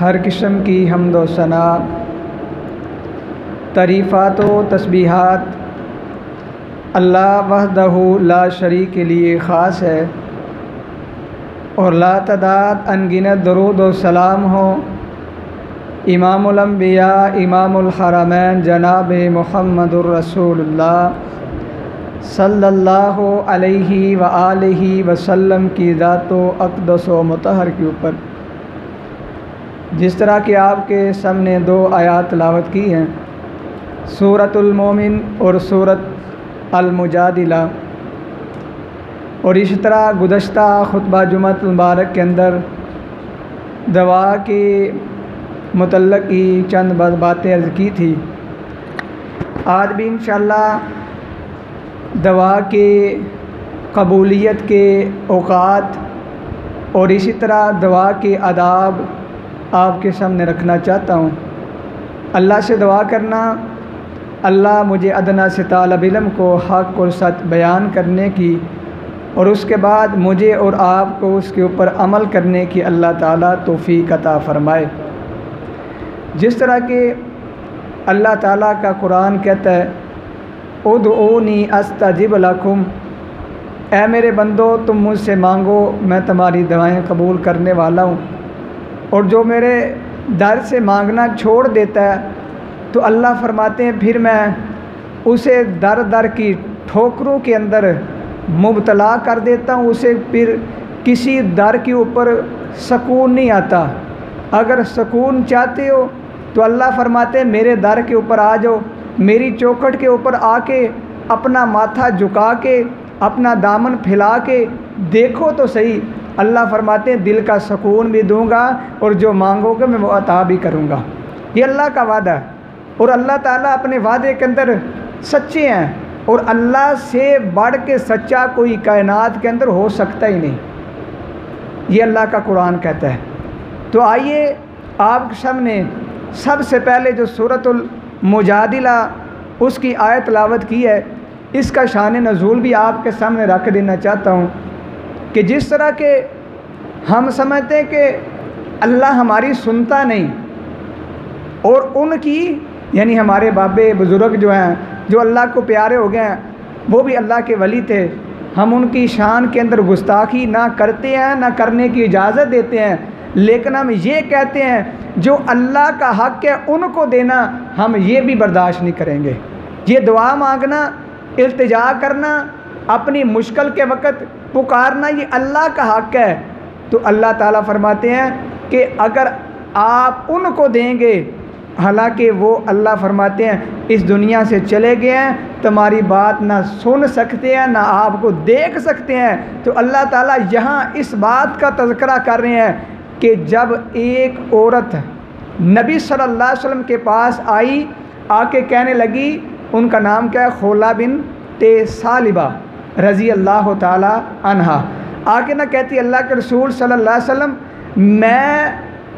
ہر قسم کی حمد و ثنا، تعریفات و تسبیحات اللہ وحدہ لا شریک کے لیے خاص ہے، اور لا تعداد انگنت درود و سلام ہو امام الانبیاء امام الحرمین جناب محمد الرسول اللہ صلی اللہ علیہ وآلہ وسلم کی ذات و اقدس و مطہر کے اوپر، جس طرح کہ آپ کے سامنے دو آیات تلاوت کی ہیں، سورۃ المومن اور سورۃ المجادلہ، اور اس طرح گزشتہ خطبہ جمعہ المبارک کے اندر دعا کے متعلق کی چند باتیں عرض کی تھی۔ آج بھی انشاءاللہ دعا کے قبولیت کے اوقات اور اسی طرح دعا کے آداب آپ کے سامنے رکھنا چاہتا ہوں۔ اللہ سے دعا کرنا، اللہ مجھے ادنیٰ سے طالب علم کو حق اور سچ بیان کرنے کی، اور اس کے بعد مجھے اور آپ کو اس کے اوپر عمل کرنے کی اللہ تعالیٰ توفیق عطا فرمائے۔ جس طرح کہ اللہ تعالیٰ کا قرآن کہتا ہے، ادعونی استجب لکم، اے میرے بندو تم مجھ سے مانگو میں تمہاری دعائیں قبول کرنے والا ہوں۔ اور جو میرے در سے مانگنا چھوڑ دیتا ہے تو اللہ فرماتے ہیں پھر میں اسے در در کی ٹھوکروں کے اندر مبتلا کر دیتا ہوں، اسے پھر کسی در کے اوپر سکون نہیں آتا۔ اگر سکون چاہتے ہو تو اللہ فرماتے ہیں میرے در کے اوپر آ جاؤ، میری چوکھٹ کے اوپر آ کے اپنا ماتھا جھکا کے اپنا دامن پھیلا کے دیکھو تو صحیح، اللہ فرماتے ہیں دل کا سکون بھی دوں گا اور جو مانگو گے میں وہ عطا بھی کروں گا۔ یہ اللہ کا وعدہ ہے، اور اللہ تعالیٰ اپنے وعدے کے اندر سچے ہیں، اور اللہ سے بڑھ کے سچا کوئی کائنات کے اندر ہو سکتا ہی نہیں، یہ اللہ کا قرآن کہتا ہے۔ تو آئیے آپ کے سامنے سب سے پہلے جو سورۃ المجادلہ اس کی آیت تلاوت کی ہے، اس کا شان نزول بھی آپ کے سامنے رکھ دینا چاہتا ہوں کہ جس طرح کہ ہم سمجھتے ہیں کہ اللہ ہماری سنتا نہیں، اور ان کی یعنی ہمارے بابے بزرگ جو ہیں جو اللہ کو پیارے ہو گئے ہیں وہ بھی اللہ کے ولی تھے، ہم ان کی شان کے اندر گستاخی نہ کرتے ہیں نہ کرنے کی اجازت دیتے ہیں، لیکن ہم یہ کہتے ہیں جو اللہ کا حق ہے ان کو دینا ہم یہ بھی برداشت نہیں کریں گے۔ یہ دعا مانگنا، التجا کرنا، اپنی مشکل کے وقت پکارنا، یہ اللہ کا حق ہے۔ تو اللہ تعالیٰ فرماتے ہیں کہ اگر آپ ان کو دیں گے، حالانکہ وہ اللہ فرماتے ہیں اس دنیا سے چلے گئے ہیں، تمہاری بات نہ سن سکتے ہیں نہ آپ کو دیکھ سکتے ہیں، تو اللہ تعالیٰ یہاں اس بات کا تذکرہ کر رہے ہیں کہ جب ایک عورت نبی صلی اللہ علیہ وسلم کے پاس آئی، آ کے کہنے لگی، ان کا نام کیا ہے، خولہ بنت ثعلبہ رضی اللہ تعالی عنہا، آ کے نہ کہتی اللہ کے رسول صلی اللہ علیہ وسلم میں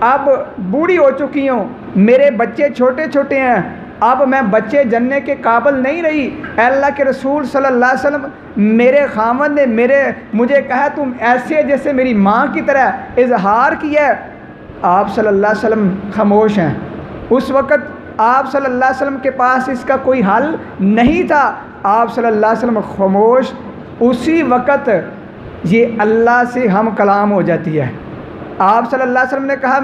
اب بوڑھی ہو چکی ہوں، میرے بچے چھوٹے چھوٹے ہیں، اب میں بچے جننے کے قابل نہیں رہی، اے اللہ کے رسول صلی اللہ علیہ وسلم میرے خامند نے مجھے کہا تم ایسے جیسے میری ماں کی طرح اظہار کیا ہے۔ آپ صلی اللہ علیہ وسلم خاموش ہیں۔ اس وقت آپ صلی اللہ علیہ وسلم کے پاس اس کا کوئی حل نہیں تھا، آپ صلی اللہ علیہ وسلم خاموش۔ اسی وقت یہ اللہ سے ہم کلام ہو جاتی ہے۔ آپ صلی اللہ علیہ وسلم نے کہا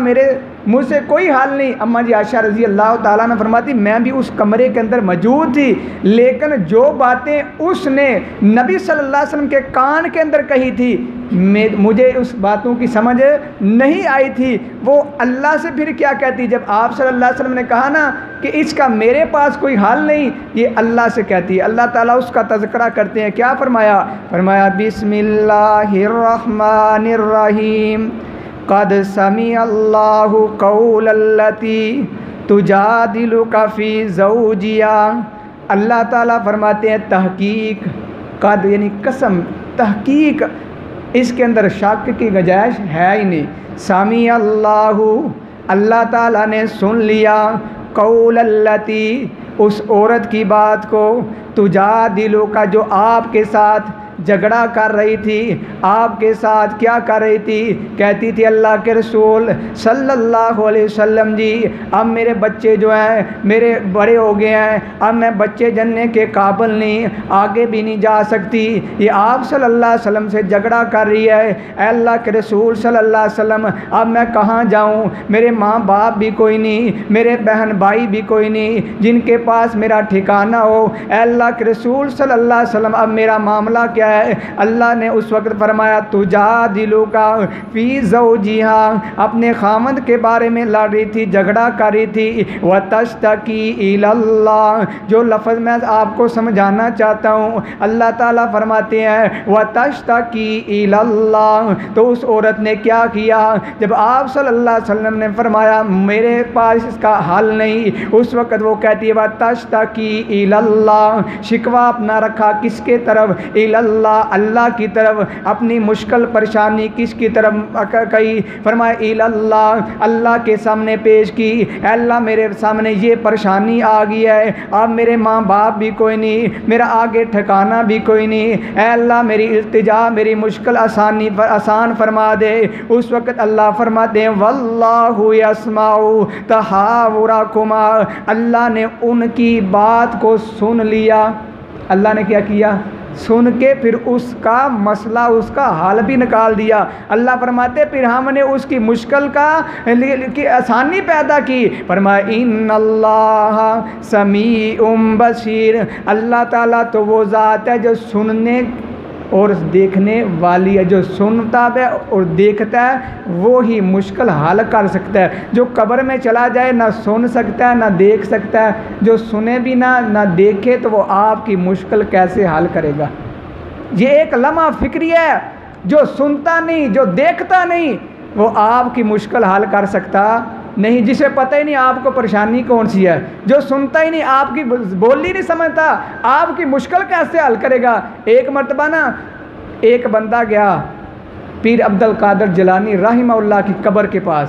مجھ سے کوئی حال نہیں۔ اماں جی عائشہ رضی اللہ تعالیٰ نے فرماتی میں بھی اس کمرے کے اندر موجود تھی، لیکن جو باتیں اس نے نبی صلی اللہ علیہ وسلم کے کان کے اندر کہی تھی مجھے اس باتوں کی سمجھ نہیں آئی تھی۔ وہ اللہ سے پھر کیا کہتی؟ جب آپ صلی اللہ علیہ وسلم نے کہا نا کہ اس کا میرے پاس کوئی حال نہیں، یہ اللہ سے کہتی ہے۔ اللہ تعالیٰ اس کا تذکرہ کرتے ہیں، کیا فرمایا بسم اللہ الرحمن الرحیم قد سمع اللہ قول التی تجادلک فی زوجہا۔ اللہ تعالیٰ فرماتے ہیں تحقیق، قد یعنی قسم، تحقیق اس کے اندر شک کی گنجائش ہے ہی نہیں۔ سمع اللہ، اللہ تعالیٰ نے سن لیا، قول التی، اس عورت کی بات کو، تجادلک جو آپ کے ساتھ جھگڑا کر رہی تھی، آپ کے ساتھ کیا کر رہی تھی؟ کہتی تھی اللہ کے رسول صلی اللہ علیہ وسلم جی اب میرے بچے جو ہیں میرے بڑے ہو گئے ہیں، اب میں بچے جننے کے قابل نہیں، آگے بھی نہیں جا سکتی، یہ آپ صلی اللہ علیہ وسلم سے جھگڑا کر رہی ہے، اے اللہ کے رسول صلی اللہ علیہ وسلم اب میں کہاں جاؤں؟ میرے ماں باپ بھی کوئی نہیں، میرے بہن بھائی بھی کوئی نہیں جن کے پاس میرا ٹھکانہ ہو، اے اللہ کے رسول صلی اللہ علیہ وسلم اب میرا معاملہ کیا ہے؟ اللہ نے اس وقت فرمایا تجادلک فی زوجہا، اپنے خامند کے بارے میں لڑ رہی تھی، جھگڑا کر رہی تھی، وتشتکی الی اللہ، جو لفظ میں آپ کو سمجھانا چاہتا ہوں اللہ تعالیٰ فرماتے ہیں وتشتکی الی اللہ، تو اس عورت نے کیا کیا؟ جب آپ صلی اللہ علیہ وسلم نے فرمایا میرے پاس اس کا حل نہیں، اس وقت وہ کہتی ہے وتشتکی الی اللہ، شکوہ اپنا رکھا کس کے طرف؟ الی اللہ، اللہ کی طرف، اپنی مشکل پریشانی کس کی طرف کہی؟ فرمایا الی اللہ، اللہ کے سامنے پیش کی، اے اللہ میرے سامنے یہ پریشانی آ گئی ہے، اب میرے ماں باپ بھی کوئی نہیں، میرا آگے ٹھکانہ بھی کوئی نہیں، اے اللہ میری التجا میری مشکل آسان فرما دے۔ اس وقت اللہ فرماتے ہیں واللہ یسمع تحاورکما، اللہ نے ان کی بات کو سن لیا، اللہ نے کیا کیا؟ سن کے پھر اس کا مسئلہ اس کا حل بھی نکال دیا۔ اللہ فرماتے پھر ہم نے اس کی مشکل کی آسانی پیدا کی، فرمایا ان اللہ سمیع بصیر، اللہ تعالیٰ تو وہ ذات ہے جو سننے اور دیکھنے والی ہے، جو سنتا ہے اور دیکھتا ہے وہی مشکل حل کر سکتا ہے۔ جو قبر میں چلا جائے نہ سن سکتا ہے نہ دیکھ سکتا ہے، جو سنے بھی نہ دیکھے تو وہ آپ کی مشکل کیسے حل کرے گا؟ یہ ایک لمحہ فکری ہے، جو سنتا نہیں جو دیکھتا نہیں وہ آپ کی مشکل حل کر سکتا نہیں، جسے پتہ ہی نہیں آپ کو پریشانی کون سی ہے، جو سنتا ہی نہیں آپ کی بولی نہیں سمجھتا آپ کی مشکل کیسے حل کرے گا؟ ایک مرتبہ نا ایک بندہ گیا پیر عبد القادر جیلانی رحمہ اللہ کی قبر کے پاس،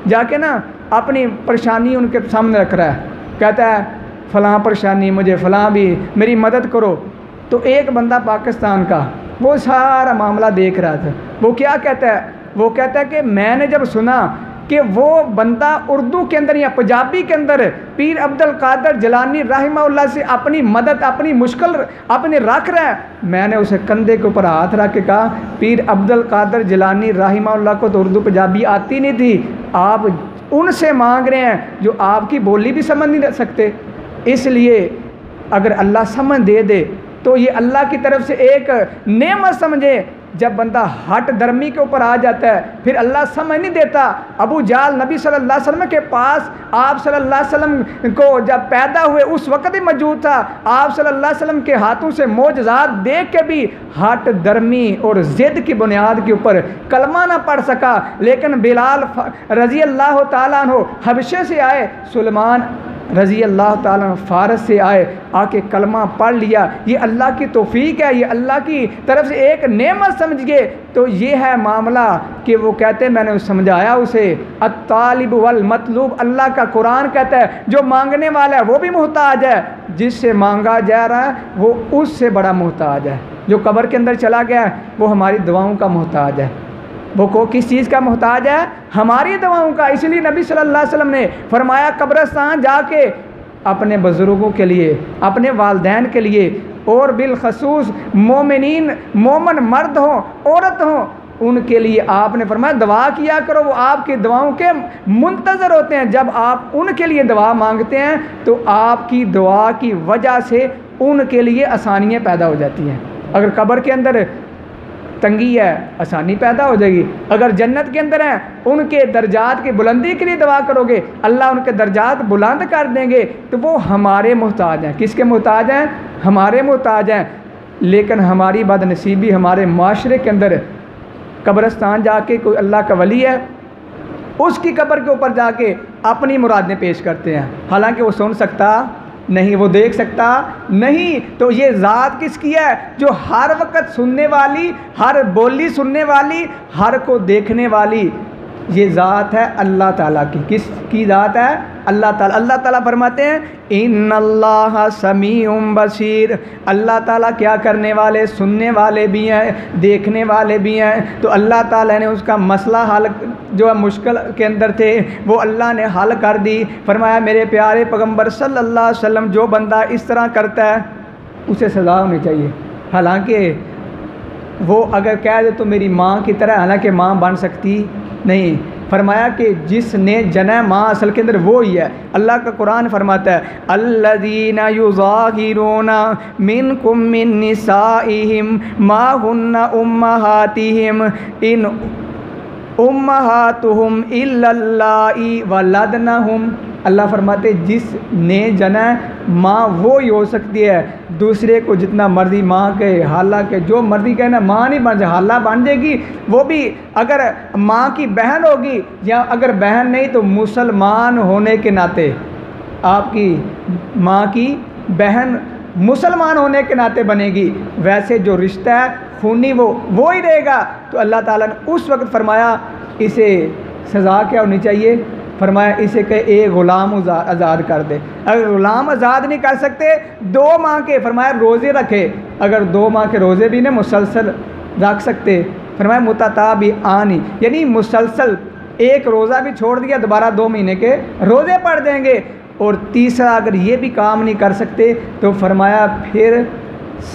جا کے نا اپنی پریشانی ان کے سامنے رکھ رہا ہے، کہتا ہے فلاں پریشانی مجھے فلاں بھی میری مدد کرو۔ تو ایک بندہ پاکستان کا وہ سارا معاملہ دیکھ رہا تھا، وہ کیا کہتا ہے؟ وہ کہتا ہے کہ میں نے جب سنا کہ وہ بندہ اردو کے اندر یا پنجابی کے اندر پیر عبد القادر جیلانی رحمہ اللہ سے اپنی مدد اپنی مشکل اپنے رکھ رہا ہے، میں نے اسے کندھے کے اوپر ہاتھ رکھ کے کہا پیر عبد القادر جیلانی رحمہ اللہ کو تو اردو پنجابی آتی نہیں تھی، آپ ان سے مانگ رہے ہیں جو آپ کی بولی بھی سمجھ نہیں سکتے، اس لیے اگر اللہ سمجھ دے دے تو یہ اللہ کی طرف سے ایک نعمت سمجھے۔ جب بندہ ہٹ درمی کے اوپر آ جاتا ہے پھر اللہ سمجھ نہیں دیتا۔ ابو جہل نبی صلی اللہ علیہ وسلم کے پاس آپ صلی اللہ علیہ وسلم کو جب پیدا ہوئے اس وقت ہی موجود تھا، آپ صلی اللہ علیہ وسلم کے ہاتھوں سے معجزات دیکھ کے بھی ہٹ درمی اور ضد کی بنیاد کے اوپر کلمہ نہ پڑھ سکا، لیکن بلال رضی اللہ تعالیٰ عنہ حبشے سے آئے، سلمان رضی اللہ تعالیٰ عنہ فارس سے آئے، آ کے کلمہ پڑھ لیا، یہ اللہ کی توفیق ہے، یہ اللہ کی طرف سے ایک نعمت سمجھ گئے۔ تو یہ ہے معاملہ کہ وہ کہتے ہیں میں نے سمجھایا اسے الطالب والمطلوب، اللہ کا قرآن کہتا ہے جو مانگنے والا ہے وہ بھی محتاج ہے، جس سے مانگا جا رہا ہے وہ اس سے بڑا محتاج ہے، جو قبر کے اندر چلا گیا ہے وہ ہماری دعاؤں کا محتاج ہے، وہ کو کس چیز کا محتاج ہے؟ ہماری دعاؤں کا۔ اس لیے نبی صلی اللہ علیہ وسلم نے فرمایا قبرستان جا کے اپنے بزرگوں کے لیے اپنے والدین کے لیے اور بالخصوص مومن مرد ہوں عورت ہوں ان کے لیے آپ نے فرمایا دعا کیا کرو، وہ آپ کی دعاؤں کے منتظر ہوتے ہیں۔ جب آپ ان کے لیے دعا مانگتے ہیں تو آپ کی دعا کی وجہ سے ان کے لیے آسانیاں پیدا ہو جاتی ہیں۔ اگر قبر کے اندر تنگی ہے آسانی پیدا ہو جائے گی، اگر جنت کے اندر ہیں ان کے درجات کی بلندی کے لیے دعا کرو گے اللہ ان کے درجات بلند کر دیں گے، تو وہ ہمارے محتاج ہیں۔ کس کے محتاج ہیں؟ ہمارے محتاج ہیں۔ لیکن ہماری بد نصیبی ہمارے معاشرے کے اندر قبرستان جا کے کوئی اللہ کا ولی ہے اس کی قبر کے اوپر جا کے اپنی مرادیں پیش کرتے ہیں، حالانکہ وہ سن سکتا نہیں، وہ دیکھ سکتا نہیں۔ تو یہ ذات کس کی ہے؟ جو ہر وقت سننے والی، ہر بولی سننے والی، ہر کو دیکھنے والی، یہ ذات ہے اللہ تعالیٰ کی. کس کی ذات ہے؟ اللہ تعالیٰ. اللہ تعالیٰ فرماتے ہیں ان اللہ سمیع بصیر. اللہ تعالیٰ کیا کرنے والے، سننے والے بھی ہیں، دیکھنے والے بھی ہیں. تو اللہ تعالیٰ نے اس کا مسئلہ حل جو ہے مشکل کے اندر تھے وہ اللہ نے حل کر دی. فرمایا میرے پیارے پیغمبر صلی اللہ علیہ وسلم جو بندہ اس طرح کرتا ہے اسے سزا ہونی چاہیے. حالانکہ وہ اگر کہہ دے تو میری ماں کی طرح، حالانکہ ماں بن سکتی نہیں. فرمایا کہ جس نے جنا ماں اصل کے اندر وہی ہے. اللہ کا قرآن فرماتا ہے الذین یظاہرون منکم من نسائہم ما ہن امہاتہم ان امہاتہم الا اللائی ولدنہم. اللہ فرماتے جس نے جنا ماں وہی ہو سکتی ہے. دوسرے کو جتنا مرضی ماں کہے، حالانکہ جو مرضی کہنا ماں نہیں بن جائے، حالہ بن جائے گی. وہ بھی اگر ماں کی بہن ہوگی یا اگر بہن نہیں تو مسلمان ہونے کے ناطے آپ کی ماں کی بہن مسلمان ہونے کے ناطے بنے گی. ویسے جو رشتہ ہے خونی وہی رہے گا. تو اللہ تعالیٰ نے اس وقت فرمایا اسے سزا کیا ہونی چاہیے؟ فرمایا اسے کہ ایک غلام آزاد کر دے. اگر غلام آزاد نہیں کر سکتے 2 ماہ کے فرمایا روزے رکھے. اگر 2 ماہ کے روزے بھی نہ مسلسل رکھ سکتے فرمایا متتابعان یعنی مسلسل ایک روزہ بھی چھوڑ دیا دوبارہ 2 مہینے کے روزے پڑھ دیں گے. اور تیسرا اگر یہ بھی کام نہیں کر سکتے تو فرمایا پھر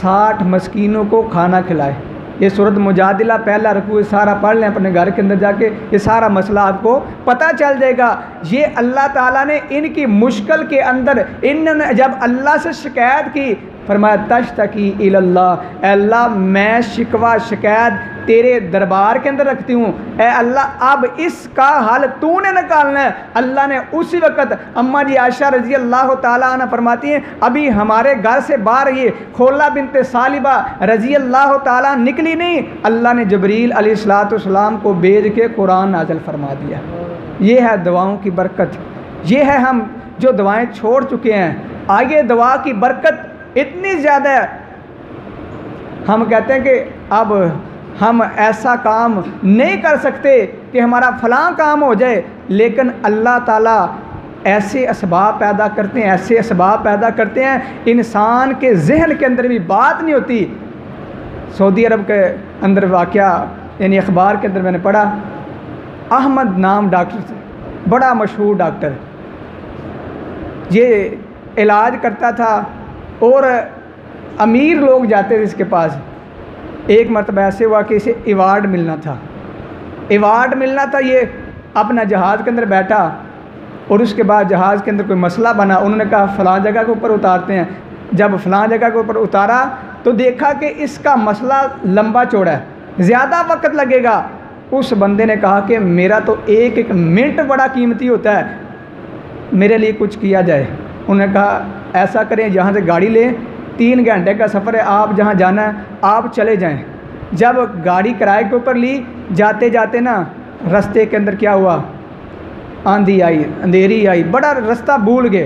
60 مسکینوں کو کھانا کھلائے. یہ سورۃ مجادلہ پہلا رکوع سارا پڑھ لیں اپنے گھر کے اندر جا کے، یہ سارا مسئلہ آپ کو پتہ چل جائے گا. یہ اللہ تعالیٰ نے ان کی مشکل کے اندر انہوں نے جب اللہ سے شکایت کی فرمایا تشتکی الی اللہ، اے اللہ میں شکوہ شکایت تیرے دربار کے اندر رکھتی ہوں. اے اللہ اب اس کا حل تو نے نکالنا ہے. اللہ نے اسی وقت اماں جی عائشہ رضی اللہ تعالیٰ عنہ فرماتی ہیں ابھی ہمارے گھر سے باہر یہ خولہ بنت ثعلبہ رضی اللہ تعالیٰ نکلی نہیں، اللہ نے جبریل علیہ السلام کو بھیج کے قرآن نازل فرما دیا. یہ ہے دعاؤں کی برکت. یہ ہے ہم جو دعائیں چھوڑ چکے ہیں. آگے دعا کی برکت اتنی زیادہ ہے. ہم کہتے ہیں کہ اب ہم ایسا کام نہیں کر سکتے کہ ہمارا فلاں کام ہو جائے، لیکن اللہ تعالیٰ ایسے اسباب پیدا کرتے ہیں، ایسے اسباب پیدا کرتے ہیں انسان کے ذہن کے اندر بھی بات نہیں ہوتی. سعودی عرب کے اندر واقعہ یعنی اخبار کے اندر میں نے پڑھا، احمد نام ڈاکٹر سے، بڑا مشہور ڈاکٹر، یہ علاج کرتا تھا اور امیر لوگ جاتے تھے اس کے پاس. ایک مرتبہ ایسے ہوا کہ اسے ایوارڈ ملنا تھا. یہ اپنا جہاز کے اندر بیٹھا اور اس کے بعد جہاز کے اندر کوئی مسئلہ بنا. انہوں نے کہا فلاں جگہ کے اوپر اتارتے ہیں. جب فلاں جگہ کے اوپر اتارا تو دیکھا کہ اس کا مسئلہ لمبا چوڑا ہے، زیادہ وقت لگے گا. اس بندے نے کہا کہ میرا تو ایک منٹ بڑا قیمتی ہوتا ہے، میرے لیے کچھ کیا جائے. انہوں نے کہا ایسا کریں یہاں سے گاڑی لیں، 3 گھنٹے کا سفر ہے، آپ جہاں جانا ہے آپ چلے جائیں. جب گاڑی کرائے کے اوپر لی، جاتے جاتے نا رستے کے اندر کیا ہوا، آندھی آئی، اندھیری آئی، بڑا رستہ بھول گئے.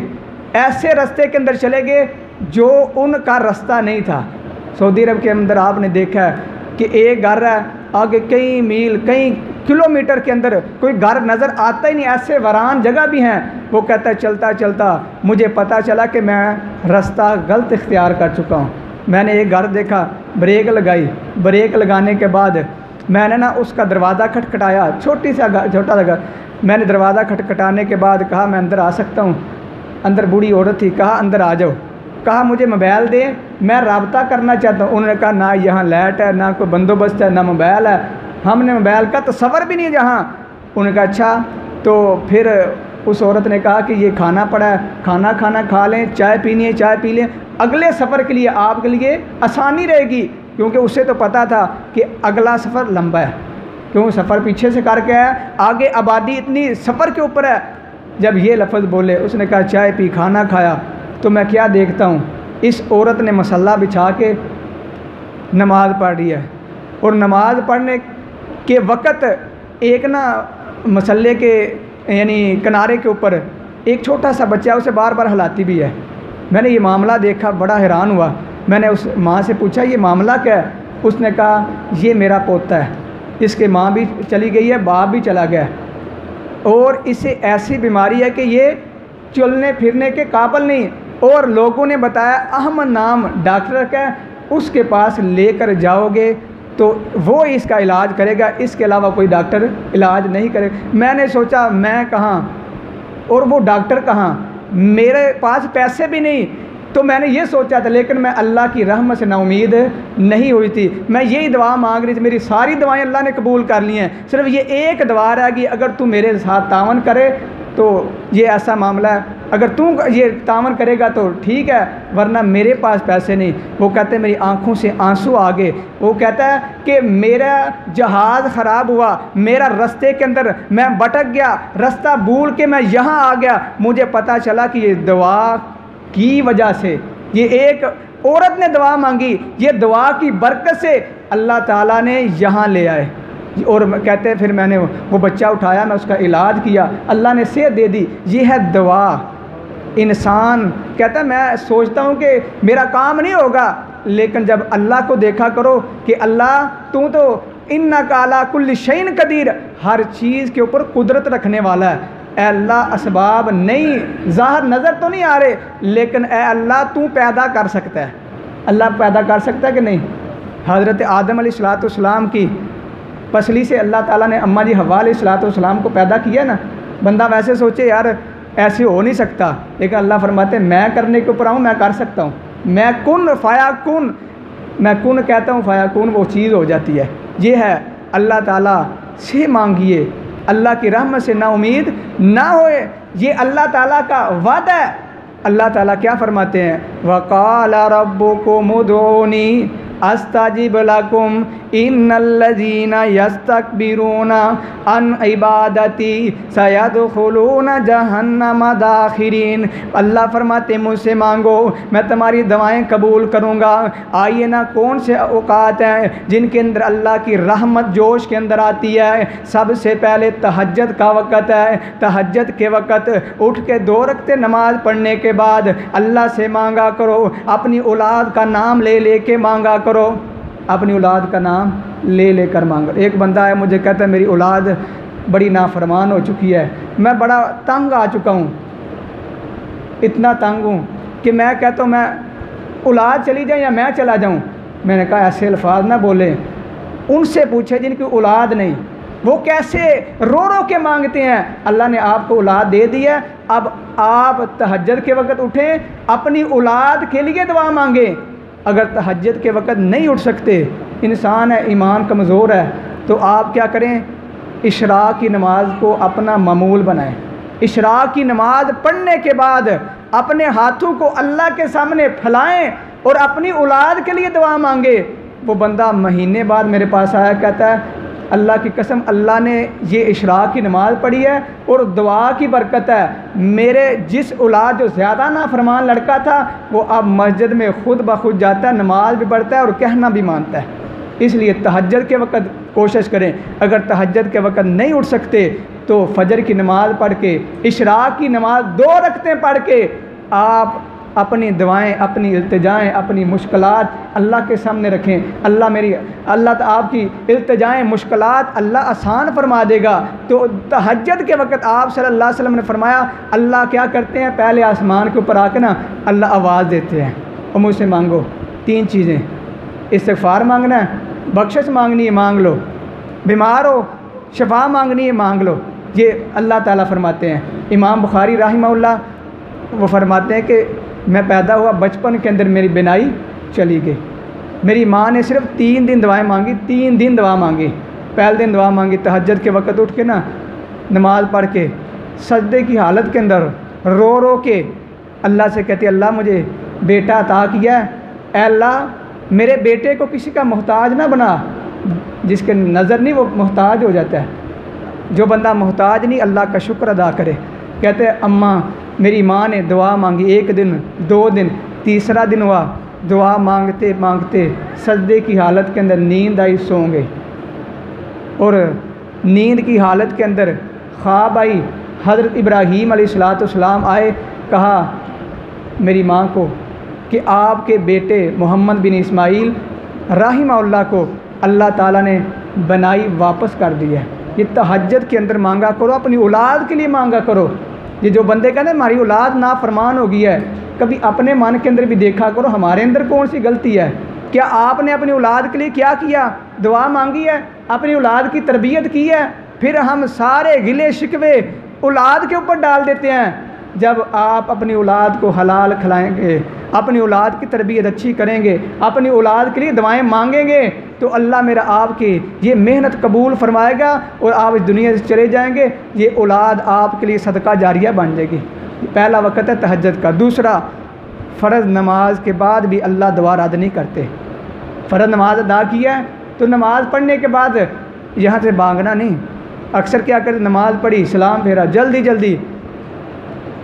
ایسے رستے کے اندر چلے گئے جو ان کا رستہ نہیں تھا. سعودی عرب کے اندر آپ نے دیکھا ہے کہ ایک گھر ہے، آگے کئی میل کئی کلومیٹر کے اندر کوئی گھر نظر آتا ہی نہیں، ایسے ویران جگہ بھی ہیں. وہ کہتا ہے چلتا چلتا مجھے پتہ چلا کہ میں راستہ غلط اختیار کر چکا ہوں. میں نے ایک گھر دیکھا، بریک لگائی، بریک لگانے کے بعد میں نے نا اس کا دروازہ کھٹکھٹایا، چھوٹا سا گھر. میں نے دروازہ کھٹکھٹانے کے بعد کہا میں اندر آ سکتا ہوں؟ اندر بوڑھی عورت تھی، کہا اندر آ جاؤ. کہا مجھے موبائل دیں، میں رابطہ کرنا چاہتا ہوں. انہوں نے کہا نہ یہاں لائٹ ہے، نہ کوئی بندوبست ہے، نہ موبائل ہے، ہم نے موبائل کا تصور بھی نہیں جہاں. انہوں نے کہا اچھا. تو پھر اس عورت نے کہا کہ یہ کھانا پڑا ہے، کھانا کھا لیں، چائے پینی ہے چائے پی لیں. اگلے سفر کے لیے آپ کے لیے آسانی رہے گی، کیونکہ اسے تو پتہ تھا کہ اگلا سفر لمبا ہے، کیوں سفر پیچھے سے کر کے آیا، آگے آبادی اتنی سفر کے اوپر ہے. جب یہ لفظ بولے اس نے کہا چائے پی کھانا کھایا. تو میں کیا دیکھتا ہوں، اس عورت نے مصلی بچھا کے نماز پڑھ رہی ہے، اور نماز پڑھنے کے وقت ایک نا مصلی کے یعنی کنارے کے اوپر ایک چھوٹا سا بچہ اسے بار بار ہلاتی بھی ہے. میں نے یہ معاملہ دیکھا، بڑا حیران ہوا. میں نے اس ماں سے پوچھا یہ معاملہ کیا ہے؟ اس نے کہا یہ میرا پوتا ہے، اس کے ماں بھی چلی گئی ہے، باپ بھی چلا گیا ہے. اور اسے ایسی بیماری ہے کہ یہ چلنے پھرنے کے قابل نہیں، اور لوگوں نے بتایا احمد نام ڈاکٹر کا ہے، اس کے پاس لے کر جاؤ گے تو وہ اس کا علاج کرے گا، اس کے علاوہ کوئی ڈاکٹر علاج نہیں کرے گا۔ میں نے سوچا میں کہاں اور وہ ڈاکٹر کہاں، میرے پاس پیسے بھی نہیں، تو میں نے یہ سوچا تھا، لیکن میں اللہ کی رحمت سے نا امید نہیں ہوئی تھی۔ میں یہی دعا مانگ رہی تھی، میری ساری دعائیں اللہ نے قبول کر لی ہیں، صرف یہ ایک دعا رہ گئی، اگر تو میرے ساتھ تعاون کرے تو یہ ایسا معاملہ ہے، اگر تو یہ تعاون کرے گا تو ٹھیک ہے، ورنہ میرے پاس پیسے نہیں۔ وہ کہتے ہیں میری آنکھوں سے آنسو آ گئے۔ وہ کہتا ہے کہ میرا جہاز خراب ہوا، میرا رستے کے اندر میں بھٹک گیا، رستہ بھول کے میں یہاں آ گیا، مجھے پتہ چلا کہ یہ دعا کی وجہ سے، یہ ایک عورت نے دعا مانگی، یہ دعا کی برکت سے اللہ تعالیٰ نے یہاں لے آئے۔ اور کہتے ہیں پھر میں نے وہ بچہ اٹھایا، میں اس کا علاج کیا، اللہ نے صحت دے دی۔ یہ ہے دعا۔ انسان کہتا ہے میں سوچتا ہوں کہ میرا کام نہیں ہوگا، لیکن جب اللہ کو دیکھا کرو کہ اللہ تو انک علی کل شیء قدیر، ہر چیز کے اوپر قدرت رکھنے والا ہے۔ اے اللہ اسباب نہیں ظاہر نظر تو نہیں آ رہے، لیکن اے اللہ تو پیدا کر سکتا ہے۔ اللہ پیدا کر سکتا ہے کہ نہیں؟ حضرت آدم علیہ السلام کی پسلی سے اللہ تعالیٰ نے اماں جی حوا علیہ السلام کو پیدا کیا نا۔ بندہ ویسے سوچے یار ایسے ہو نہیں سکتا، لیکن اللہ فرماتے ہیں میں کرنے کے اوپر آؤں، میں کر سکتا ہوں۔ میں کن فیا کن، میں کن کہتا ہوں فیا کن، وہ چیز ہو جاتی ہے۔ یہ ہے اللہ تعالیٰ سے مانگیے، اللہ کی رحمت سے نا امید نہ ہوئے، یہ اللہ تعالیٰ کا وعدہ ہے۔ اللہ تعالیٰ کیا فرماتے ہیں؟ وَقَالَ رَبُّكُمُ ادْعُونِي استجب لکم ان الذین یستکبرون عن عبادتی سیدخلون جہنم داخرین۔ اللہ فرماتے ہیں مجھ سے مانگو، میں تمہاری دعائیں قبول کروں گا۔ آئیے نا کون سے اوقات ہیں جن کے اندر اللہ کی رحمت جوش کے اندر آتی ہے؟ سب سے پہلے تہجد کا وقت ہے۔ تہجد کے وقت اٹھ کے 2 رکعتیں نماز پڑھنے کے بعد اللہ سے مانگا کرو، اپنی اولاد کا نام لے لے کے مانگا کرو، اپنی اولاد کا نام لے لے کر مانگو۔ ایک بندہ ہے مجھے کہتا ہے میری اولاد بڑی نافرمان ہو چکی ہے، میں بڑا تنگ آ چکا ہوں، اتنا تنگ ہوں کہ میں کہتا ہوں میں اولاد چلی جائے یا میں چلا جاؤں۔ میں نے کہا ایسے الفاظ نہ بولیں، ان سے پوچھے جن کی اولاد نہیں، وہ کیسے رو رو کے مانگتے ہیں۔ اللہ نے آپ کو اولاد دے دی ہے، اب آپ تہجد کے وقت اٹھیں، اپنی اولاد کے لیے دعا مانگیں۔ اگر تہجد کے وقت نہیں اٹھ سکتے، انسان ہے ایمان کمزور ہے، تو آپ کیا کریں؟ اشراق کی نماز کو اپنا معمول بنائیں۔ اشراق کی نماز پڑھنے کے بعد اپنے ہاتھوں کو اللہ کے سامنے پھیلائیں اور اپنی اولاد کے لیے دعا مانگے۔ وہ بندہ مہینے بعد میرے پاس آیا، کہتا ہے اللہ کی قسم اللہ نے یہ اشراق کی نماز پڑھی ہے اور دعا کی برکت ہے، میرے جس اولاد جو زیادہ نافرمان لڑکا تھا وہ اب مسجد میں خود بخود جاتا ہے، نماز بھی پڑھتا ہے اور کہنا بھی مانتا ہے۔ اس لیے تہجد کے وقت کوشش کریں۔ اگر تہجد کے وقت نہیں اٹھ سکتے تو فجر کی نماز پڑھ کے، اشراق کی نماز 2 رکعتیں پڑھ کے آپ اپنی دعائیں، اپنی التجائیں، اپنی مشکلات اللہ کے سامنے رکھیں۔ اللہ آپ کی التجائیں، مشکلات اللہ آسان فرما دے گا۔ تو تہجد کے وقت آپ صلی اللہ علیہ وسلم نے فرمایا اللہ کیا کرتے ہیں؟ پہلے آسمان کے اوپر آ کے نا اللہ آواز دیتے ہیں اور مجھ سے مانگو 3 چیزیں، استغفار مانگنا ہے، بخشش مانگنی ہے مانگ لو، بیمار ہو شفا مانگنی ہے مانگ لو۔ یہ اللہ تعالیٰ فرماتے ہیں۔ امام بخاری رحمہ اللہ وہ فرماتے ہیں کہ میں پیدا ہوا، بچپن کے اندر میری بینائی چلی گئی، میری ماں نے صرف 3 دن دعائیں مانگی، 3 دن دعا مانگی۔ پہلے دن دعا مانگی تہجد کے وقت اٹھ کے نا نماز پڑھ کے سجدے کی حالت کے اندر رو رو کے اللہ سے کہتی اللہ مجھے بیٹا عطا کیا ہے، اے اللہ میرے بیٹے کو کسی کا محتاج نہ بنا، جس کے نظر نہیں وہ محتاج ہو جاتا ہے۔ جو بندہ محتاج نہیں اللہ کا شکر ادا کرے۔ کہتے ہیں اماں میری ماں نے دعا مانگی، 1 دن 2 دن، تیسرا دن ہوا دعا مانگتے مانگتے سجدے کی حالت کے اندر نیند آئی، سو گئے، اور نیند کی حالت کے اندر خواب آئی، حضرت ابراہیم علیہ السلام آئے، کہا میری ماں کو کہ آپ کے بیٹے محمد بن اسماعیل رحمہ اللہ کو اللہ تعالیٰ نے بنائی واپس کر دی ہے۔ یہ تہجد کے اندر مانگا کرو، اپنی اولاد کے لیے مانگا کرو۔ یہ جو بندے کہتے ہیں ہماری اولاد نافرمان ہو گئی ہے، کبھی اپنے من کے اندر بھی دیکھا کرو ہمارے اندر کون سی غلطی ہے۔ کیا آپ نے اپنی اولاد کے لیے کیا کیا؟ دعا مانگی ہے، اپنی اولاد کی تربیت کی ہے؟ پھر ہم سارے گلے شکوے اولاد کے اوپر ڈال دیتے ہیں۔ جب آپ اپنی اولاد کو حلال کھلائیں گے، اپنی اولاد کی تربیت اچھی کریں گے، اپنی اولاد کے لیے دعائیں مانگیں گے، تو اللہ میرا آپ کی یہ محنت قبول فرمائے گا اور آپ اس دنیا سے چلے جائیں گے، یہ اولاد آپ کے لیے صدقہ جاریہ بن جائے گی۔ پہلا وقت ہے تہجد کا۔ دوسرا، فرض نماز کے بعد بھی اللہ دعا رد نہیں کرتے۔ فرض نماز ادا کیا ہے تو نماز پڑھنے کے بعد یہاں سے بھاگنا نہیں۔ اکثر کیا کرتے، نماز پڑھی، سلام پھیرا، جلدی جلدی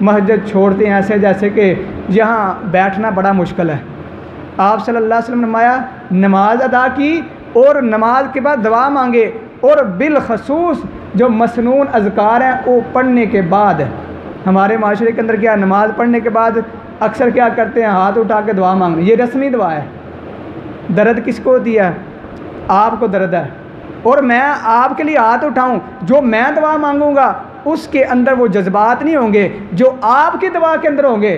مسجد چھوڑتے ہیں ایسے جیسے کہ یہاں بیٹھنا بڑا مشکل ہے۔ آپ صلی اللہ علیہ وسلم نے فرمایا نماز ادا کی اور نماز کے بعد دعا مانگے، اور بالخصوص جو مسنون اذکار ہیں وہ پڑھنے کے بعد۔ ہمارے معاشرے کے اندر کیا، نماز پڑھنے کے بعد اکثر کیا کرتے ہیں، ہاتھ اٹھا کے دعا مانگنا، یہ رسمی دعا ہے۔ درد کس کو ہوتی ہے؟ آپ کو درد ہے، اور میں آپ کے لیے ہاتھ اٹھاؤں، جو میں دعا مانگوں گا اس کے اندر وہ جذبات نہیں ہوں گے جو آپ کی دعا کے اندر ہوں گے۔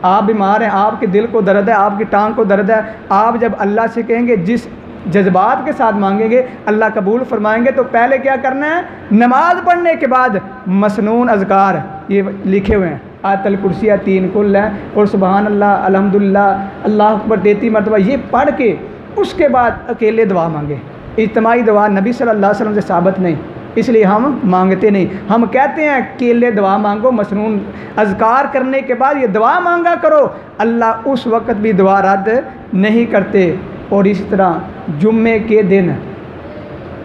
آپ بیمار ہیں، آپ کے دل کو درد ہے، آپ کی ٹانگ کو درد ہے، آپ جب اللہ سے کہیں گے، جس جذبات کے ساتھ مانگیں گے اللہ قبول فرمائیں گے۔ تو پہلے کیا کرنا ہے، نماز پڑھنے کے بعد مسنون اذکار یہ لکھے ہوئے ہیں، آیت الکرسی 3 کل ہے، اور سبحان اللہ، الحمدللہ، اللہ اکبر 33 مرتبہ، یہ پڑھ کے اس کے بعد اکیلے دعا مانگے۔ اجتماعی دعا نبی صلی اللہ علیہ وسلم سے ثابت نہیں، اس لیے ہم مانگتے نہیں۔ ہم کہتے ہیں اکیلے دعا مانگو، مسنون اذکار کرنے کے بعد یہ دعا مانگا کرو، اللہ اس وقت بھی دعا رد نہیں کرتے۔ اور اس طرح جمعے کے دن،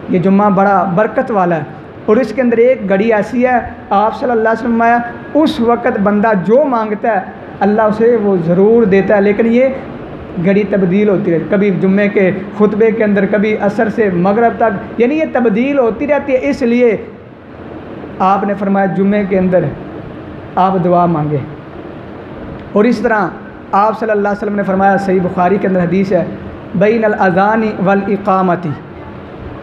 یہ جمعہ بڑا برکت والا ہے، اور اس کے اندر ایک گھڑی ایسی ہے، آپ صلی اللہ علیہ وسلم آیا اس وقت بندہ جو مانگتا ہے اللہ اسے وہ ضرور دیتا ہے، لیکن یہ گھڑی تبدیل ہوتی ہے، کبھی جمعے کے خطبے کے اندر، کبھی عصر سے مغرب تک، یعنی یہ تبدیل ہوتی رہتی ہے۔ اس لیے آپ نے فرمایا جمعے کے اندر آپ دعا مانگے۔ اور اس طرح آپ صلی اللہ علیہ وسلم نے فرمایا، صحیح بخاری کے اندر حدیث ہے، بین الاذان والاقامتی،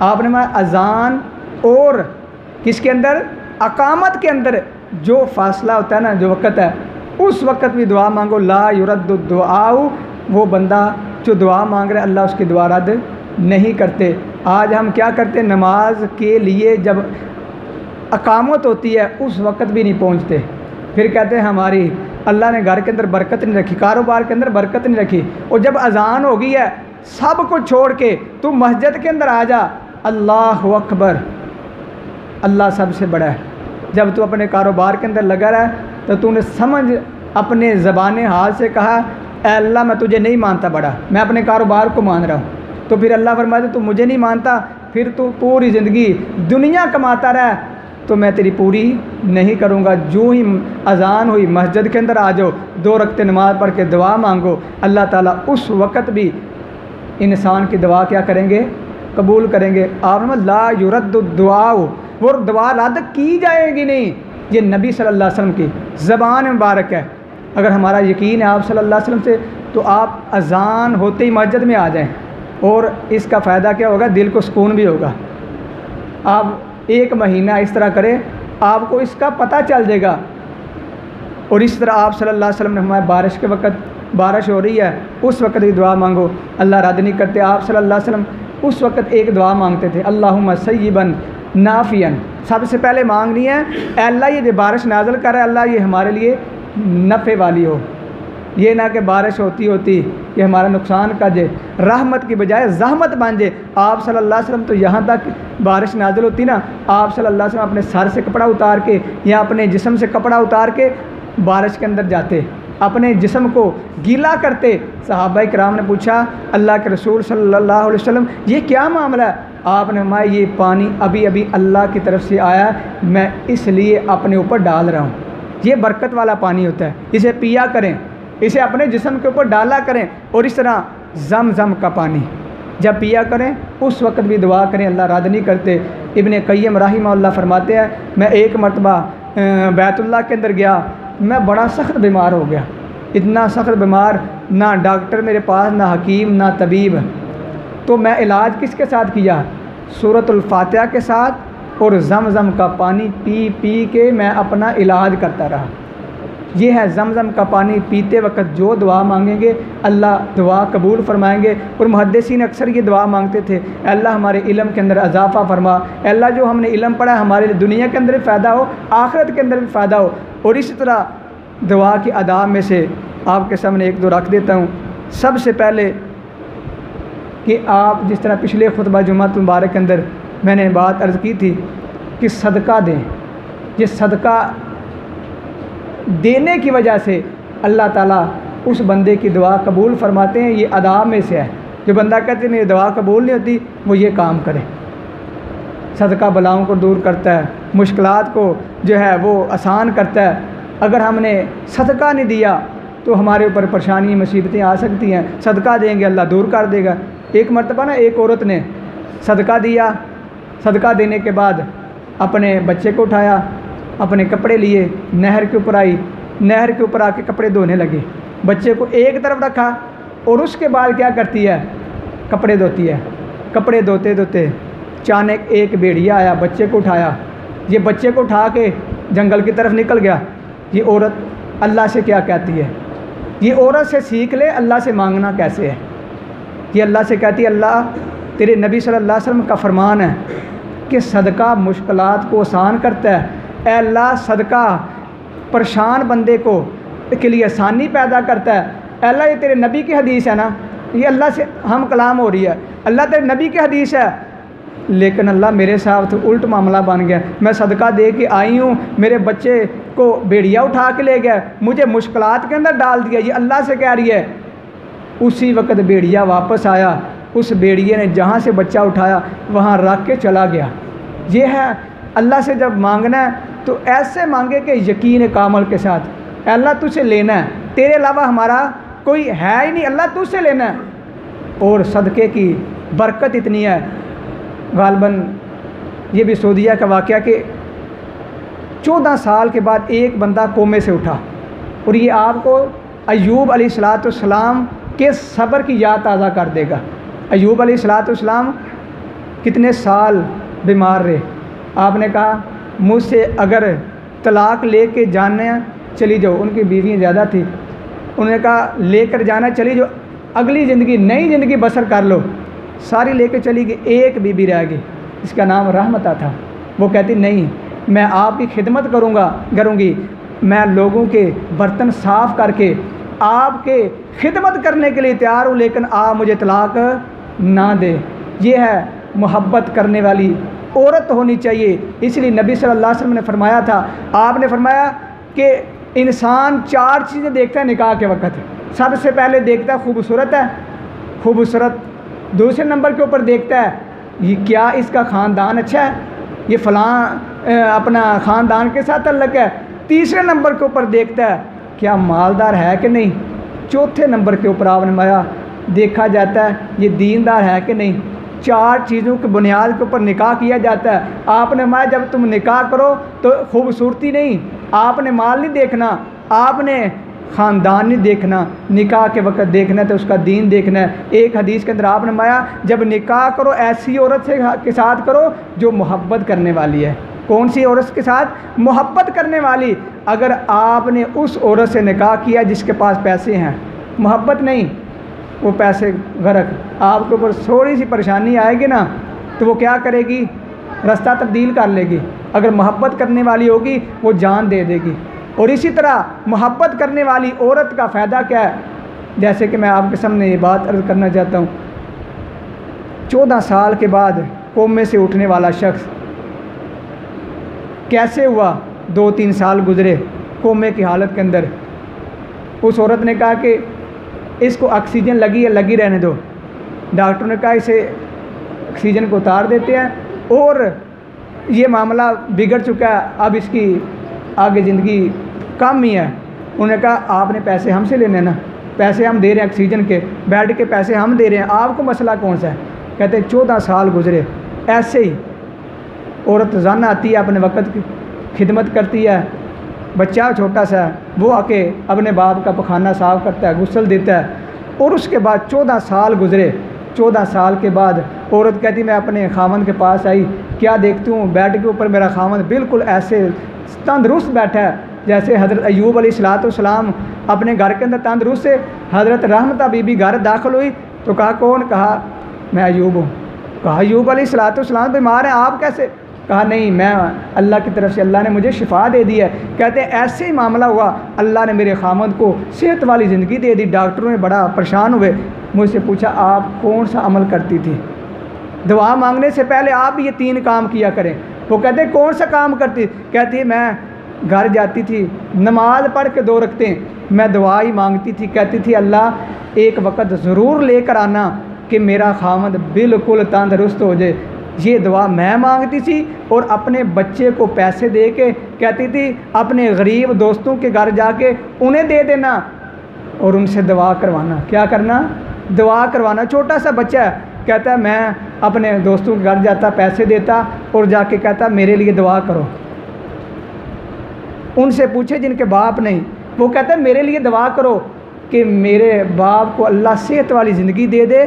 آپ نے فرمایا اذان اور کس کے اندر، اقامت کے اندر جو فاصلہ ہوتا ہے نا، جو وقت ہے، اس وقت بھی دعا مانگو۔ لا یرد الدعاء، وہ بندہ جو دعا مانگ رہا ہے اللہ اس کی دعا رد نہیں کرتے۔ آج ہم کیا کرتے ہیں، نماز کے لیے جب اقامت ہوتی ہے اس وقت بھی نہیں پہنچتے، پھر کہتے ہیں ہماری اللہ نے گھر کے اندر برکت نہیں رکھی، کاروبار کے اندر برکت نہیں رکھی۔ اور جب اذان ہو گئی ہے سب کو چھوڑ کے تو مسجد کے اندر آ جا، اللہ اکبر، اللہ سب سے بڑا ہے۔ جب تو اپنے کاروبار کے اندر لگا رہا ہے تو نے سمجھ اپنے زبان حال سے کہا، اے اللہ میں تجھے نہیں مانتا بڑا، میں اپنے کاروبار کو مان رہا ہوں۔ تو پھر اللہ فرماتا تو مجھے نہیں مانتا، پھر تو پوری زندگی دنیا کماتا رہا تو میں تیری پوری نہیں کروں گا۔ جو ہی اذان ہوئی مسجد کے اندر آ جاؤ، 2 رکعت نماز پڑھ کے دعا مانگو، اللہ تعالیٰ اس وقت بھی انسان کی دعا کیا کریں گے، قبول کریں گے۔ آپ نے لا یرد الدعاء، وہ دعا رد کی جائے گی نہیں، یہ نبی صلی اللہ علیہ وسلم کی زبان مبارک ہے۔ اگر ہمارا یقین ہے آپ صلی اللہ علیہ وسلم سے تو آپ اذان ہوتے ہی مسجد میں آ جائیں، اور اس کا فائدہ کیا ہوگا، دل کو سکون بھی ہوگا۔ آپ 1 مہینہ اس طرح کریں، آپ کو اس کا پتہ چل جائے گا۔ اور اس طرح آپ صلی اللہ علیہ وسلم نے ہمارے بارش کے وقت بارش ہو رہی ہے اس وقت بھی دعا مانگو، اللہ رد نہیں کرتے۔ آپ صلی اللہ علیہ وسلم اس وقت ایک دعا مانگتے تھے، اللہم سیبا نافعا، سب سے پہلے مانگنی ہے اے اللہ یہ جو بارش نازل کر رہا ہے اللہ یہ ہمارے لیے نفع والی ہو، یہ نہ کہ بارش ہوتی کہ ہمارا نقصان کر جائے، رحمت کی بجائے زحمت بن جائے۔ آپ صلی اللہ علیہ وسلم تو یہاں تک بارش نازل ہوتی نا، آپ صلی اللہ علیہ وسلم اپنے سر سے کپڑا اتار کے یا اپنے جسم سے کپڑا اتار کے بارش کے اندر جاتے، اپنے جسم کو گیلا کرتے۔ صحابہ کرام نے پوچھا اللہ کے رسول صلی اللہ علیہ وسلم یہ کیا معاملہ ہے؟ آپ نے فرمایا یہ پانی ابھی ابھی اللہ کی طرف سے آیا، میں اس لیے اپنے اوپر ڈال رہا ہوں۔ یہ برکت والا پانی ہوتا ہے، اسے پیا کریں، اسے اپنے جسم کے اوپر ڈالا کریں۔ اور اس طرح زمزم کا پانی جب پیا کریں اس وقت بھی دعا کریں، اللہ رد نہیں کرتے۔ ابن قیم رحمہ اللہ فرماتے ہیں میں ایک مرتبہ بیت اللہ کے اندر گیا، میں بڑا سخت بیمار ہو گیا، اتنا سخت بیمار، نہ ڈاکٹر میرے پاس، نہ حکیم، نہ طبیب۔ تو میں علاج کس کے ساتھ کیا؟ سورۃ الفاتحہ کے ساتھ اور زمزم کا پانی پی پی کے میں اپنا علاج کرتا رہا۔ یہ ہے زمزم کا پانی پیتے وقت جو دعا مانگیں گے اللہ دعا قبول فرمائیں گے۔ اور محدثین اکثر یہ دعا مانگتے تھے، اے اللہ ہمارے علم کے اندر اضافہ فرما، اے اللہ جو ہم نے علم پڑھا ہمارے دنیا کے اندر بھی فائدہ ہو، آخرت کے اندر بھی فائدہ ہو۔ اور اسی طرح دعا کے آداب میں سے آپ کے سامنے ایک دو رکھ دیتا ہوں۔ سب سے پہلے کہ آپ جس طرح پچھلے خطبہ جمعہ مبارک کے اندر میں نے بات عرض کی تھی کہ صدقہ دیں، یہ صدقہ دینے کی وجہ سے اللہ تعالیٰ اس بندے کی دعا قبول فرماتے ہیں۔ یہ آداب میں سے ہے۔ جو بندہ کہتے ہیں میری دعا قبول نہیں ہوتی، وہ یہ کام کرے۔ صدقہ بلاؤں کو دور کرتا ہے، مشکلات کو جو ہے وہ آسان کرتا ہے۔ اگر ہم نے صدقہ نہیں دیا تو ہمارے اوپر پریشانی مصیبتیں آ سکتی ہیں، صدقہ دیں گے اللہ دور کر دے گا۔ ایک مرتبہ نا ایک عورت نے صدقہ دیا، صدقہ دینے کے بعد اپنے بچے کو اٹھایا، اپنے کپڑے لیے، نہر کے اوپر آئی، نہر کے اوپر آ کے کپڑے دھونے لگے، بچے کو ایک طرف رکھا اور اس کے بعد کیا کرتی ہے، کپڑے دھوتی ہے۔ کپڑے دھوتے دھوتے اچانک ایک بھیڑیا آیا، بچے کو اٹھایا، یہ بچے کو اٹھا کے جنگل کی طرف نکل گیا۔ یہ عورت اللہ سے کیا کہتی ہے؟ یہ عورت سے سیکھ لے اللہ سے مانگنا کیسے ہے۔ یہ اللہ سے کہتی ہے اللہ تیرے نبی صلی اللہ علیہ وسلم کا فرمان ہے کہ صدقہ مشکلات کو آسان کرتا ہے۔ اے اللہ صدقہ پریشان بندے کو کے لیے آسانی پیدا کرتا ہے۔ اے اللہ یہ تیرے نبی کی حدیث ہے نا، یہ اللہ سے ہم کلام ہو رہی ہے، اللہ تیرے نبی کی حدیث ہے، لیکن اللہ میرے ساتھ الٹ معاملہ بن گیا۔ میں صدقہ دے کے آئی ہوں، میرے بچے کو بھیڑیا اٹھا کے لے گیا، مجھے مشکلات کے اندر ڈال دیا۔ یہ اللہ سے کہہ رہی ہے۔ اسی وقت بھیڑیا واپس آیا، اس بھیڑیے نے جہاں سے بچہ اٹھایا وہاں رکھ کے چلا گیا۔ یہ ہے اللہ سے جب مانگنا ہے تو ایسے مانگے کہ یقین کامل کے ساتھ، اے اللہ تجھ سے لینا ہے، تیرے علاوہ ہمارا کوئی ہے ہی نہیں، اللہ تجھ سے لینا ہے۔ اور صدقے کی برکت اتنی ہے، غالباً یہ بھی سعودیہ کا واقعہ کہ 14 سال کے بعد ایک بندہ کومے سے اٹھا، اور یہ آپ کو ایوب علیہ السلام کے صبر کی یاد تازہ کر دے گا۔ ایوب علیہ السلام کتنے سال بیمار رہے۔ آپ نے کہا مجھ سے اگر طلاق لے کے جانا چلی جاؤ، ان کی بیویاں زیادہ تھی، انہوں نے کہا لے کر جانا چلی جاؤ، اگلی زندگی نئی زندگی بسر کر لو۔ ساری لے کے چلی گئی، ایک بیوی رہ گئی، اس کا نام رحمتہ تھا۔ وہ کہتی نہیں میں آپ کی خدمت کروں گی، میں لوگوں کے برتن صاف کر کے آپ کے خدمت کرنے کے لیے تیار ہوں، لیکن آپ مجھے طلاق نہ دے۔ یہ ہے محبت کرنے والی عورت ہونی چاہیے۔ اس لیے نبی صلی اللہ علیہ وسلم نے فرمایا تھا، آپ نے فرمایا کہ انسان 4 چیزیں دیکھتا ہے نکاح کے وقت۔ سب سے پہلے دیکھتا ہے خوبصورت ہے، خوبصورت۔ دوسرے نمبر کے اوپر دیکھتا ہے یہ کیا اس کا خاندان اچھا ہے، یہ فلاں اپنا خاندان کے ساتھ تعلق ہے۔ تیسرے نمبر کے اوپر دیکھتا ہے کیا مالدار ہے کہ نہیں۔ چوتھے نمبر کے اوپر آپ نے فرمایا دیکھا جاتا ہے یہ دیندار ہے کہ نہیں۔ 4 چیزوں کی بنیاد کے اوپر نکاح کیا جاتا ہے۔ آپ نے فرمایا جب تم نکاح کرو تو خوبصورتی نہیں، آپ نے مال نہیں دیکھنا، آپ نے خاندان نہیں دیکھنا، نکاح کے وقت دیکھنا ہے تو اس کا دین دیکھنا ہے۔ ایک حدیث کے اندر آپ نے فرمایا جب نکاح کرو ایسی عورت کے ساتھ کرو جو محبت کرنے والی ہے۔ کون سی عورت کے ساتھ؟ محبت کرنے والی۔ اگر آپ نے اس عورت سے نکاح کیا جس کے پاس پیسے ہیں، محبت نہیں، وہ پیسے غرق، آپ کے اوپر تھوڑی سی پریشانی آئے گی نا تو وہ کیا کرے گی، رستہ تبدیل کر لے گی۔ اگر محبت کرنے والی ہوگی وہ جان دے دے گی۔ اور اسی طرح محبت کرنے والی عورت کا فائدہ کیا ہے، جیسے کہ میں آپ کے سامنے یہ بات عرض کرنا چاہتا ہوں۔ 14 سال کے بعد کومے سے اٹھنے والا شخص کیسے ہوا، 2-3 سال گزرے کومے کی حالت کے اندر۔ اس عورت نے کہا کہ اس کو آکسیجن لگی ہے، لگی رہنے دو۔ ڈاکٹر نے کہا اسے آکسیجن کو اتار دیتے ہیں اور یہ معاملہ بگڑ چکا ہے، اب اس کی آگے زندگی کم ہی ہے۔ انہوں نے کہا آپ نے پیسے ہم سے لینے نا، پیسے ہم دے رہے ہیں آکسیجن کے، بیڈ کے پیسے ہم دے رہے ہیں، آپ کو مسئلہ کون سا ہے؟ کہتے ہیں 14 سال گزرے۔ ایسے ہی عورت روزانہ آتی ہے، اپنے وقت کی خدمت کرتی ہے، بچہ چھوٹا سا ہے وہ آ کے اپنے باپ کا پخانہ صاف کرتا ہے، غسل دیتا ہے، اور اس کے بعد 14 سال گزرے۔ 14 سال کے بعد عورت کہتی میں اپنے خاوند کے پاس آئی، کیا دیکھتی ہوں بیڈ کے اوپر میرا خاوند بالکل ایسے تندرست بیٹھا ہے جیسے حضرت ایوب علیہ السلام اپنے گھر کے اندر تندرست سے۔ حضرت رحمتہ بی بی گھر داخل ہوئی تو کہا کون؟ کہا میں ایوب ہوں۔ کہا ایوب علیہ السلام بیمار ہیں، آپ کیسے؟ کہا نہیں، میں اللہ کی طرف سے اللہ نے مجھے شفا دے دی ہے۔ کہتے ہیں ایسے ہی معاملہ ہوا، اللہ نے میرے خامد کو صحت والی زندگی دے دی۔ ڈاکٹروں نے بڑا پریشان ہوئے، مجھ سے پوچھا آپ کون سا عمل کرتی تھی؟ دعا مانگنے سے پہلے آپ بھی یہ 3 کام کیا کریں۔ وہ کہتے ہیں کون سا کام کرتی؟ کہتی ہے میں گھر جاتی تھی، نماز پڑھ کے 2 رکعتیں میں دعا ہی مانگتی تھی، کہتی تھی اللہ ایک وقت ضرور لے کر آنا کہ میرا خامد بالکل تندرست ہو جائے۔ یہ دعا میں مانگتی تھی، اور اپنے بچے کو پیسے دے کے کہتی تھی اپنے غریب دوستوں کے گھر جا کے انہیں دے دینا اور ان سے دعا کروانا۔ کیا کرنا؟ دعا کروانا۔ چھوٹا سا بچہ ہے، کہتا ہے میں اپنے دوستوں کے گھر جاتا، پیسے دیتا اور جا کے کہتا میرے لیے دعا کرو۔ ان سے پوچھے جن کے باپ نہیں، وہ کہتا ہے میرے لیے دعا کرو کہ میرے باپ کو اللہ صحت والی زندگی دے دے،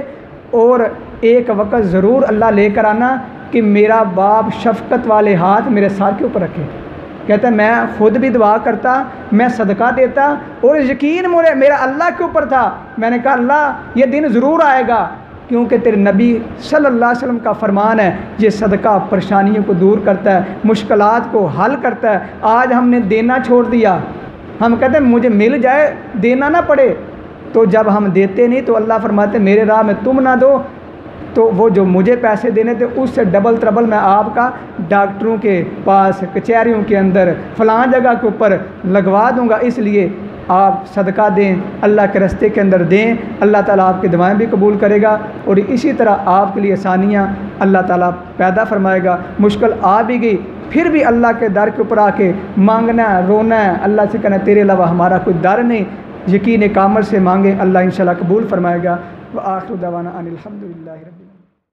اور ایک وقت ضرور اللہ لے کر آنا کہ میرا باپ شفقت والے ہاتھ میرے سر کے اوپر رکھے۔ کہتا ہے میں خود بھی دعا کرتا، میں صدقہ دیتا، اور یقین میرا اللہ کے اوپر تھا۔ میں نے کہا اللہ یہ دن ضرور آئے گا، کیونکہ تیرے نبی صلی اللہ علیہ وسلم کا فرمان ہے یہ صدقہ پریشانیوں کو دور کرتا ہے، مشکلات کو حل کرتا ہے۔ آج ہم نے دینا چھوڑ دیا، ہم کہتے ہیں مجھے مل جائے دینا نہ پڑے، تو جب ہم دیتے نہیں تو اللہ فرماتے میرے راہ میں تم نہ دو تو وہ جو مجھے پیسے دینے تھے اس سے ڈبل تربل میں آپ کا ڈاکٹروں کے پاس، کچہریوں کے اندر، فلاں جگہ کے اوپر لگوا دوں گا۔ اس لیے آپ صدقہ دیں، اللہ کے راستے کے اندر دیں، اللہ تعالیٰ آپ کی دعائیں بھی قبول کرے گا، اور اسی طرح آپ کے لیے آسانیاں اللہ تعالیٰ پیدا فرمائے گا۔ مشکل آ بھی گئی پھر بھی اللہ کے در کے اوپر آ کے مانگنا ہے، رونا ہے، اللہ سے کہنا تیرے علاوہ ہمارا کوئی در نہیں، یقین کامل سے مانگیں، اللہ انشاءاللہ قبول فرمائے گا۔ وآخر دعوانا ان الحمدللہ رب